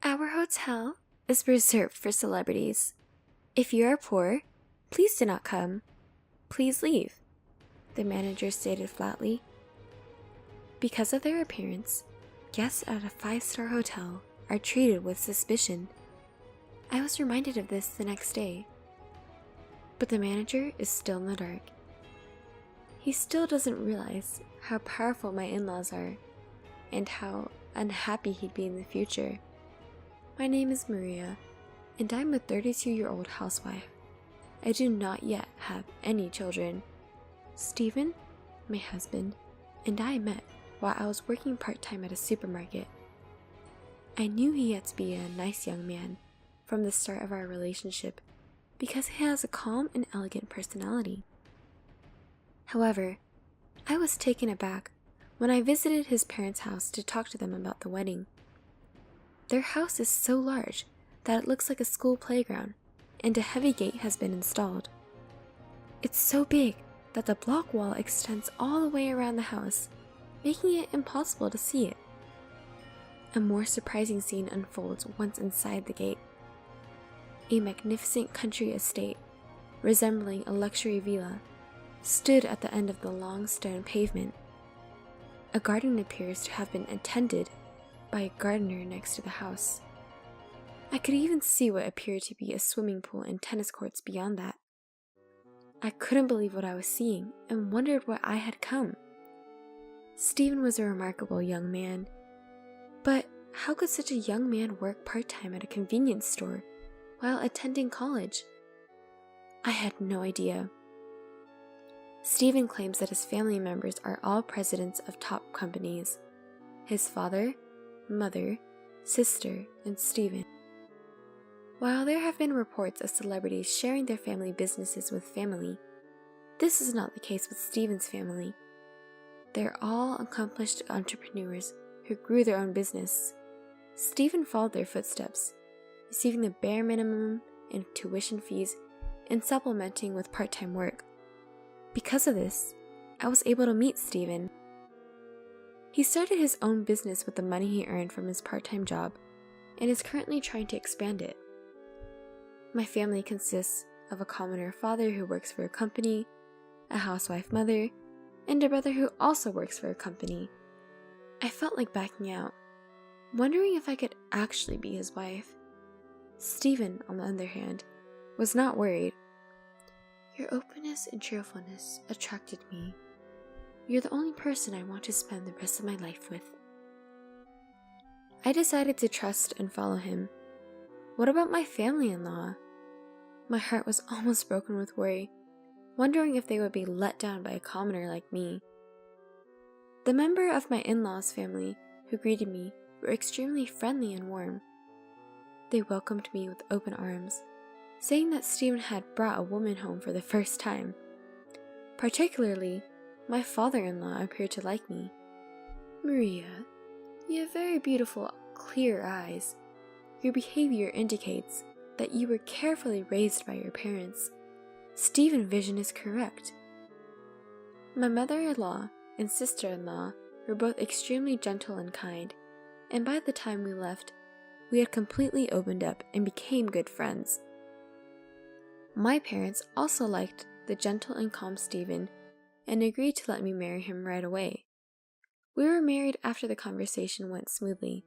Our hotel is reserved for celebrities. If you are poor, please do not come. Please leave, the manager stated flatly. Because of their appearance, guests at a 5-star hotel are treated with suspicion. I was reminded of this the next day. But the manager is still in the dark. He still doesn't realize how powerful my in-laws are and how unhappy he'd be in the future. My name is Maria, and I'm a 32-year-old housewife. I do not yet have any children. Stephen, my husband, and I met while I was working part-time at a supermarket. I knew he had to be a nice young man from the start of our relationship because he has a calm and elegant personality. However, I was taken aback when I visited his parents' house to talk to them about the wedding. Their house is so large that it looks like a school playground, and a heavy gate has been installed. It's so big that the block wall extends all the way around the house, making it impossible to see it. A more surprising scene unfolds once inside the gate. A magnificent country estate, resembling a luxury villa, stood at the end of the long stone pavement. A garden appears to have been attended by a gardener next to the house. I could even see what appeared to be a swimming pool and tennis courts beyond that. I couldn't believe what I was seeing and wondered why I had come. Stephen was a remarkable young man, but how could such a young man work part-time at a convenience store while attending college? I had no idea. Stephen claims that his family members are all presidents of top companies. His father, mother, sister, and Stephen. While there have been reports of celebrities sharing their family businesses with family, this is not the case with Stephen's family. They're all accomplished entrepreneurs who grew their own business. Stephen followed their footsteps, receiving the bare minimum in tuition fees and supplementing with part-time work. Because of this, I was able to meet Stephen. He started his own business with the money he earned from his part-time job and is currently trying to expand it. My family consists of a commoner father who works for a company, a housewife mother, and a brother who also works for a company. I felt like backing out, wondering if I could actually be his wife. Stephen, on the other hand, was not worried. Your openness and cheerfulness attracted me. You're the only person I want to spend the rest of my life with. I decided to trust and follow him. What about my family-in-law? My heart was almost broken with worry, wondering if they would be let down by a commoner like me. The member of my in-laws' family who greeted me were extremely friendly and warm. They welcomed me with open arms, saying that Stephen had brought a woman home for the first time. Particularly, my father-in-law appeared to like me. Maria, you have very beautiful, clear eyes. Your behavior indicates that you were carefully raised by your parents. Stephen's vision is correct. My mother-in-law and sister-in-law were both extremely gentle and kind, and by the time we left, we had completely opened up and became good friends. My parents also liked the gentle and calm Stephen and agreed to let me marry him right away. We were married after the conversation went smoothly.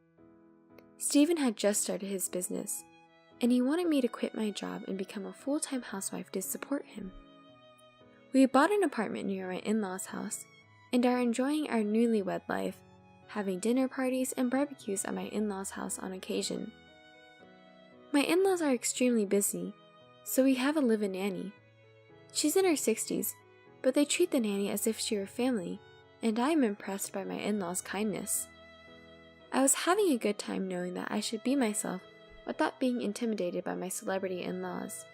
Stephen had just started his business, and he wanted me to quit my job and become a full-time housewife to support him. We bought an apartment near my in-laws' house and are enjoying our newlywed life, having dinner parties and barbecues at my in-laws' house on occasion. My in-laws are extremely busy, so we have a live-in nanny. She's in her 60s, but they treat the nanny as if she were family, and I am impressed by my in-laws' kindness. I was having a good time knowing that I should be myself without being intimidated by my celebrity in-laws.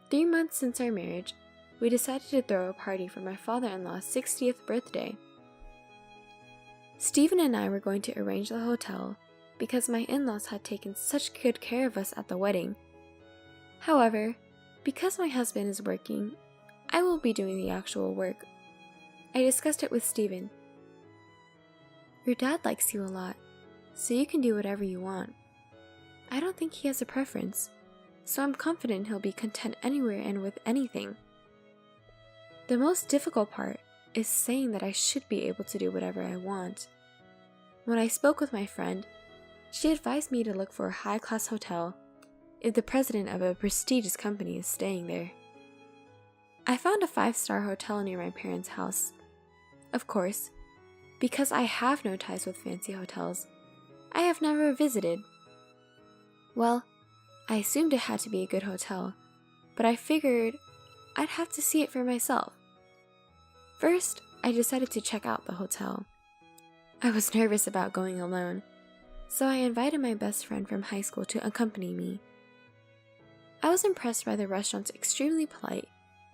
3 months since our marriage, we decided to throw a party for my father-in-law's 60th birthday. Stephen and I were going to arrange the hotel because my in-laws had taken such good care of us at the wedding. However, because my husband is working, I will be doing the actual work. I discussed it with Stephen. Your dad likes you a lot, so you can do whatever you want. I don't think he has a preference, so I'm confident he'll be content anywhere and with anything. The most difficult part is saying that I should be able to do whatever I want. When I spoke with my friend, she advised me to look for a high-class hotel if the president of a prestigious company is staying there. I found a 5-star hotel near my parents' house. Of course, because I have no ties with fancy hotels, I have never visited. Well, I assumed it had to be a good hotel, but I figured I'd have to see it for myself. First, I decided to check out the hotel. I was nervous about going alone, so I invited my best friend from high school to accompany me. I was impressed by the restaurant's extremely polite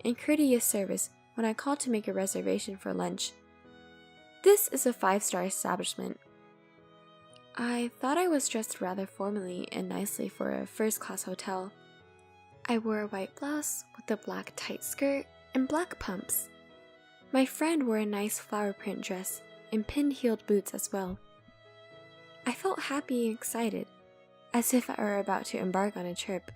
and courteous service when I called to make a reservation for lunch. This is a 5-star establishment. I thought I was dressed rather formally and nicely for a first-class hotel. I wore a white blouse with a black tight skirt and black pumps. My friend wore a nice flower print dress and pin-heeled boots as well. I felt happy and excited, as if I were about to embark on a trip.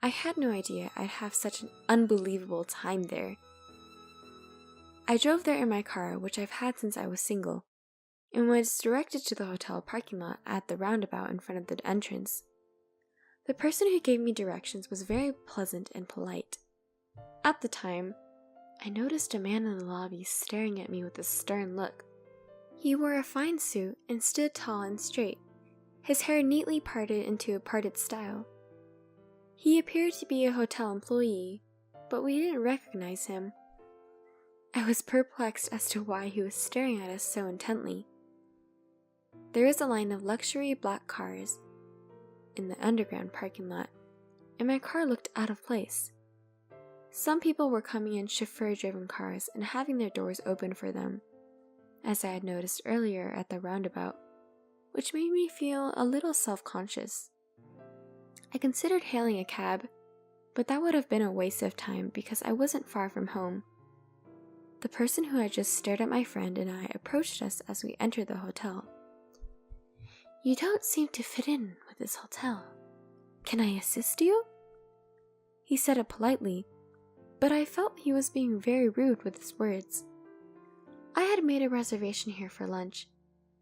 I had no idea I'd have such an unbelievable time there. I drove there in my car, which I've had since I was single, and was directed to the hotel parking lot at the roundabout in front of the entrance. The person who gave me directions was very pleasant and polite. At the time, I noticed a man in the lobby staring at me with a stern look. He wore a fine suit and stood tall and straight, his hair neatly parted into a parted style. He appeared to be a hotel employee, but we didn't recognize him. I was perplexed as to why he was staring at us so intently. There was a line of luxury black cars in the underground parking lot, and my car looked out of place. Some people were coming in chauffeur-driven cars and having their doors open for them, as I had noticed earlier at the roundabout, which made me feel a little self-conscious. I considered hailing a cab, but that would have been a waste of time because I wasn't far from home. The person who had just stared at my friend and I approached us as we entered the hotel. "You don't seem to fit in with this hotel. Can I assist you?" He said it politely, but I felt he was being very rude with his words. "I had made a reservation here for lunch.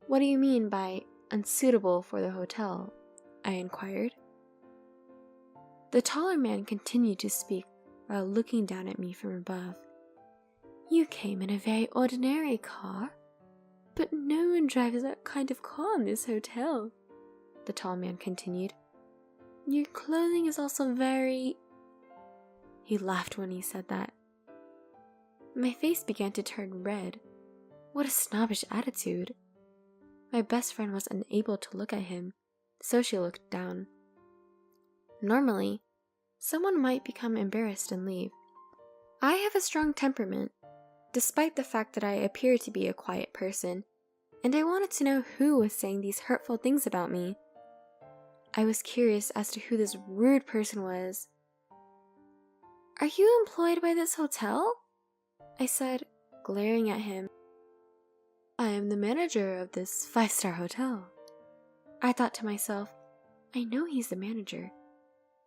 What do you mean by unsuitable for the hotel?" I inquired. The taller man continued to speak while looking down at me from above. "You came in a very ordinary car, but no one drives that kind of car in this hotel," the tall man continued. "Your clothing is also very..." He laughed when he said that. My face began to turn red. What a snobbish attitude. My best friend was unable to look at him, so she looked down. Normally, someone might become embarrassed and leave. I have a strong temperament, despite the fact that I appear to be a quiet person, and I wanted to know who was saying these hurtful things about me. I was curious as to who this rude person was. "Are you employed by this hotel?" I said, glaring at him. "I am the manager of this 5-star hotel." I thought to myself, I know he's the manager,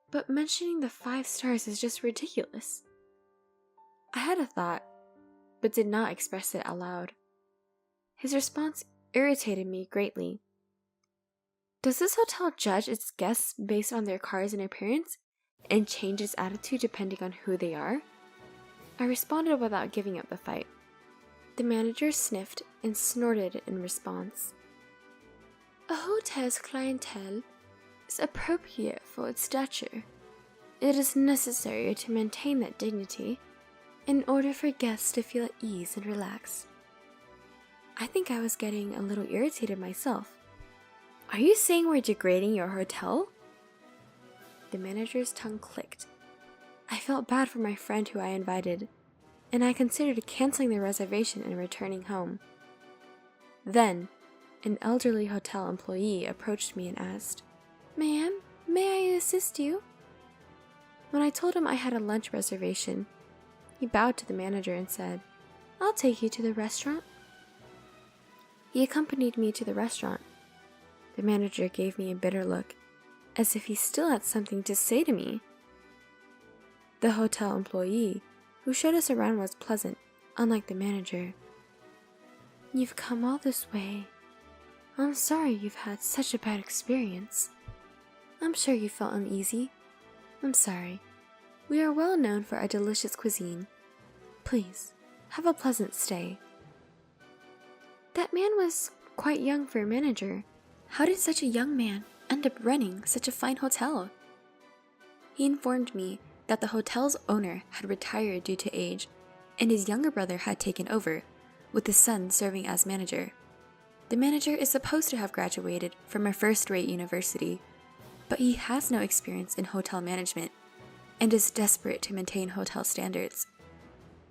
but mentioning the 5 stars is just ridiculous. I had a thought, but did not express it aloud. His response irritated me greatly. "Does this hotel judge its guests based on their cars and appearance, and change its attitude depending on who they are?" I responded without giving up the fight. The manager sniffed and snorted in response. "A hotel's clientele is appropriate for its stature. It is necessary to maintain that dignity in order for guests to feel at ease and relaxed." I think I was getting a little irritated myself. "Are you saying we're degrading your hotel?" The manager's tongue clicked. I felt bad for my friend who I invited, and I considered canceling the reservation and returning home. Then, an elderly hotel employee approached me and asked, "Ma'am, may I assist you?" When I told him I had a lunch reservation, he bowed to the manager and said, "I'll take you to the restaurant." He accompanied me to the restaurant. The manager gave me a bitter look, as if he still had something to say to me. The hotel employee who showed us around was pleasant, unlike the manager. "You've come all this way. I'm sorry you've had such a bad experience. I'm sure you felt uneasy. I'm sorry. We are well known for our delicious cuisine. Please, have a pleasant stay." That man was quite young for a manager. How did such a young man end up running such a fine hotel? He informed me that the hotel's owner had retired due to age, and his younger brother had taken over, with the son serving as manager. The manager is supposed to have graduated from a first-rate university, but he has no experience in hotel management and is desperate to maintain hotel standards.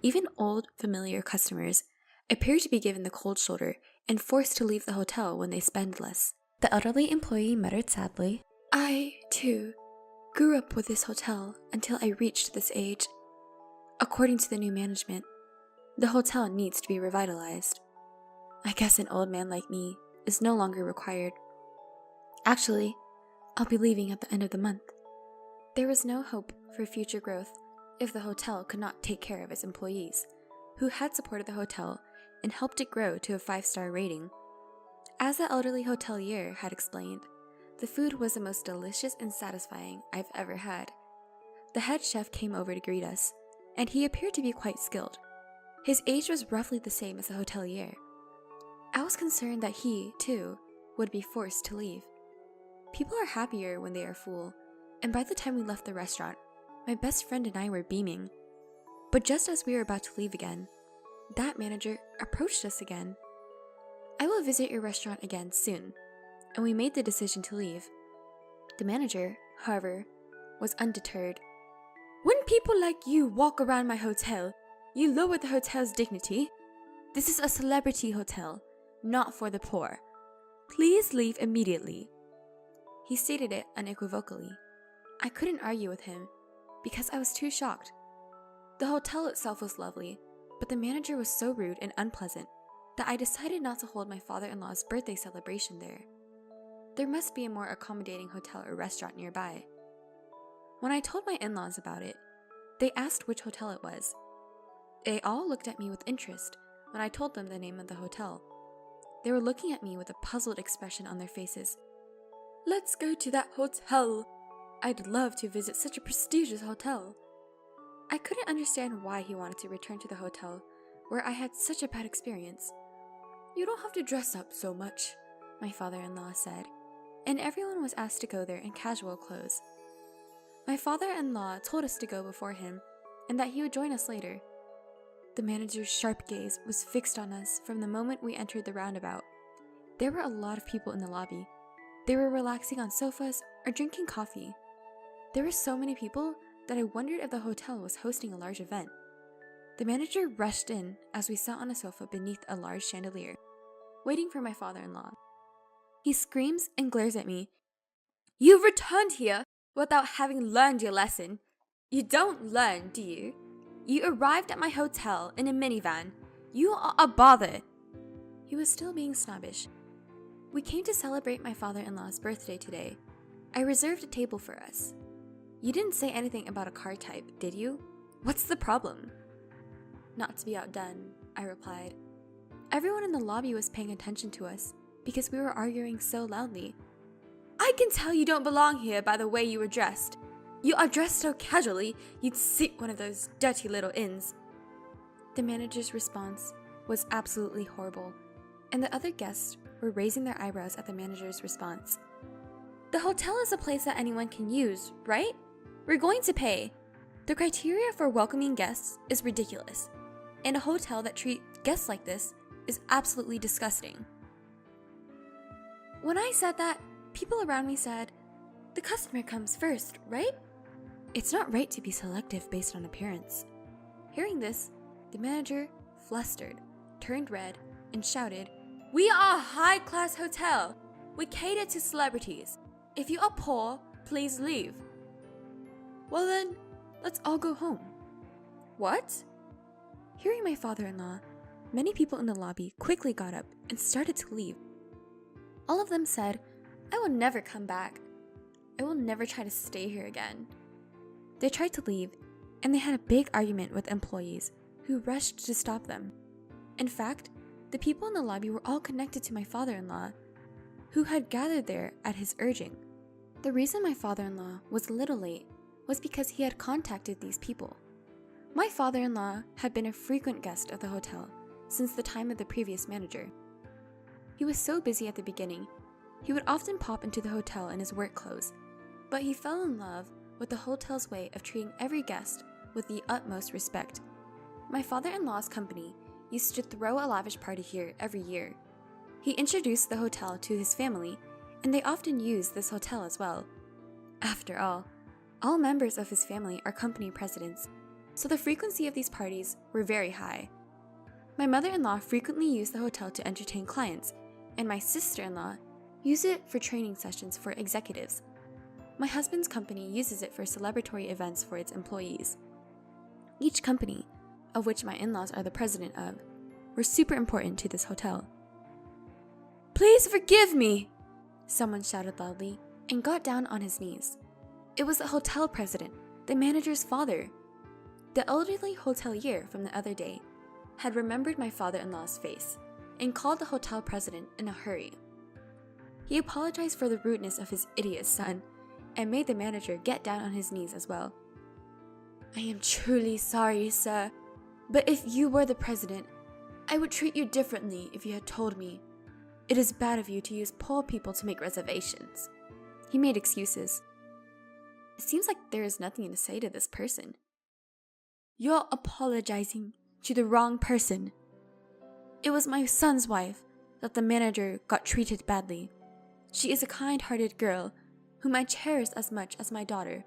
Even old, familiar customers appear to be given the cold shoulder and forced to leave the hotel when they spend less. The elderly employee muttered sadly, "I, too, grew up with this hotel until I reached this age. According to the new management, the hotel needs to be revitalized. I guess an old man like me is no longer required. Actually, I'll be leaving at the end of the month." There was no hope for future growth if the hotel could not take care of its employees, who had supported the hotel and helped it grow to a 5-star rating. As the elderly hotelier had explained, the food was the most delicious and satisfying I've ever had. The head chef came over to greet us, and he appeared to be quite skilled. His age was roughly the same as the hotelier. I was concerned that he, too, would be forced to leave. People are happier when they are full, and by the time we left the restaurant, my best friend and I were beaming. But just as we were about to leave again, that manager approached us again. "I will visit your restaurant again soon," and we made the decision to leave. The manager, however, was undeterred. "When people like you walk around my hotel, you lower the hotel's dignity. This is a celebrity hotel, not for the poor. Please leave immediately." He stated it unequivocally. I couldn't argue with him, because I was too shocked. The hotel itself was lovely, but the manager was so rude and unpleasant that I decided not to hold my father-in-law's birthday celebration there. There must be a more accommodating hotel or restaurant nearby. When I told my in-laws about it, they asked which hotel it was. They all looked at me with interest when I told them the name of the hotel. They were looking at me with a puzzled expression on their faces. "Let's go to that hotel. I'd love to visit such a prestigious hotel." I couldn't understand why he wanted to return to the hotel where I had such a bad experience. "You don't have to dress up so much," my father-in-law said, and everyone was asked to go there in casual clothes. My father-in-law told us to go before him and that he would join us later. The manager's sharp gaze was fixed on us from the moment we entered the roundabout. There were a lot of people in the lobby. They were relaxing on sofas or drinking coffee. There were so many people that I wondered if the hotel was hosting a large event. The manager rushed in as we sat on a sofa beneath a large chandelier, waiting for my father-in-law. He screams and glares at me. "You've returned here without having learned your lesson. You don't learn, do you? You arrived at my hotel in a minivan. You are a bother." He was still being snobbish. "We came to celebrate my father-in-law's birthday today. I reserved a table for us. You didn't say anything about a card type, did you? What's the problem?" "Not to be outdone," I replied. Everyone in the lobby was paying attention to us because we were arguing so loudly. "I can tell you don't belong here by the way you were dressed. You are dressed so casually, you'd seek one of those dirty little inns." The manager's response was absolutely horrible, and the other guests were raising their eyebrows at the manager's response. "The hotel is a place that anyone can use, right? We're going to pay. The criteria for welcoming guests is ridiculous, and a hotel that treats guests like this is absolutely disgusting." When I said that, people around me said, "The customer comes first, right? It's not right to be selective based on appearance." Hearing this, the manager, flustered, turned red, and shouted, "We are a high-class hotel. We cater to celebrities. If you are poor, please leave." "Well then, let's all go home." "What?" Hearing my father-in-law, many people in the lobby quickly got up and started to leave. All of them said, I will never come back. I will never try to stay here again. They tried to leave, and they had a big argument with employees who rushed to stop them. In fact, the people in the lobby were all connected to my father-in-law, who had gathered there at his urging. The reason my father-in-law was a little late was because he had contacted these people. My father-in-law had been a frequent guest of the hotel since the time of the previous manager. He was so busy at the beginning, he would often pop into the hotel in his work clothes, but he fell in love with the hotel's way of treating every guest with the utmost respect. My father-in-law's company used to throw a lavish party here every year. He introduced the hotel to his family, and they often used this hotel as well. After all members of his family are company presidents, so the frequency of these parties were very high. My mother-in-law frequently used the hotel to entertain clients, and my sister-in-law used it for training sessions for executives. My husband's company uses it for celebratory events for its employees. Each company, of which my in-laws are the president of, were super important to this hotel. "Please forgive me!" someone shouted loudly and got down on his knees. It was the hotel president, the manager's father. The elderly hotelier from the other day had remembered my father-in-law's face and called the hotel president in a hurry. He apologized for the rudeness of his idiot son and made the manager get down on his knees as well. "I am truly sorry, sir, but if you were the president, I would treat you differently if you had told me. It is bad of you to use poor people to make reservations." He made excuses. It seems like there is nothing to say to this person. "You're apologizing to the wrong person. It was my son's wife that the manager got treated badly. She is a kind-hearted girl whom I cherish as much as my daughter.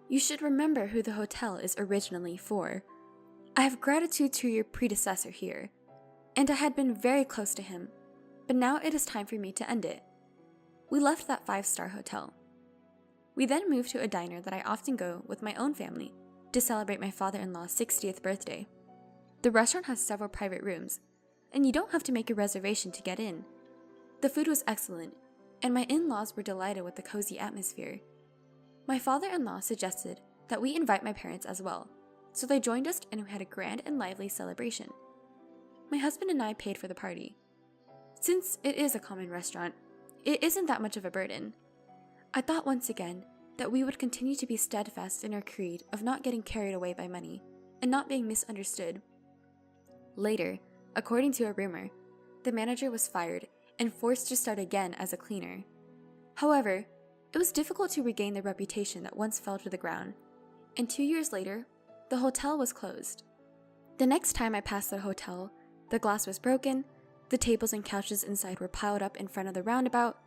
You should remember who the hotel is originally for. I have gratitude to your predecessor here, and I had been very close to him, but now it is time for me to end it." We left that 5-star hotel. We then moved to a diner that I often go with my own family to celebrate my father-in-law's 60th birthday. The restaurant has several private rooms, and you don't have to make a reservation to get in. The food was excellent, and my in-laws were delighted with the cozy atmosphere. My father-in-law suggested that we invite my parents as well, so they joined us and we had a grand and lively celebration. My husband and I paid for the party. Since it is a common restaurant, it isn't that much of a burden. I thought once again that we would continue to be steadfast in our creed of not getting carried away by money and not being misunderstood. Later, according to a rumor, the manager was fired and forced to start again as a cleaner. However, it was difficult to regain the reputation that once fell to the ground, and 2 years later, the hotel was closed. The next time I passed the hotel, the glass was broken, the tables and couches inside were piled up in front of the roundabout,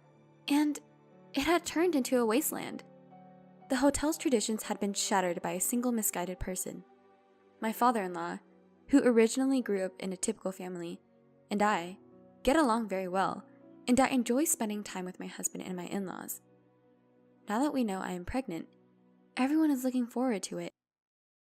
and it had turned into a wasteland. The hotel's traditions had been shattered by a single misguided person. My father-in-law, who originally grew up in a typical family, and I get along very well, and I enjoy spending time with my husband and my in-laws. Now that we know I am pregnant, everyone is looking forward to it.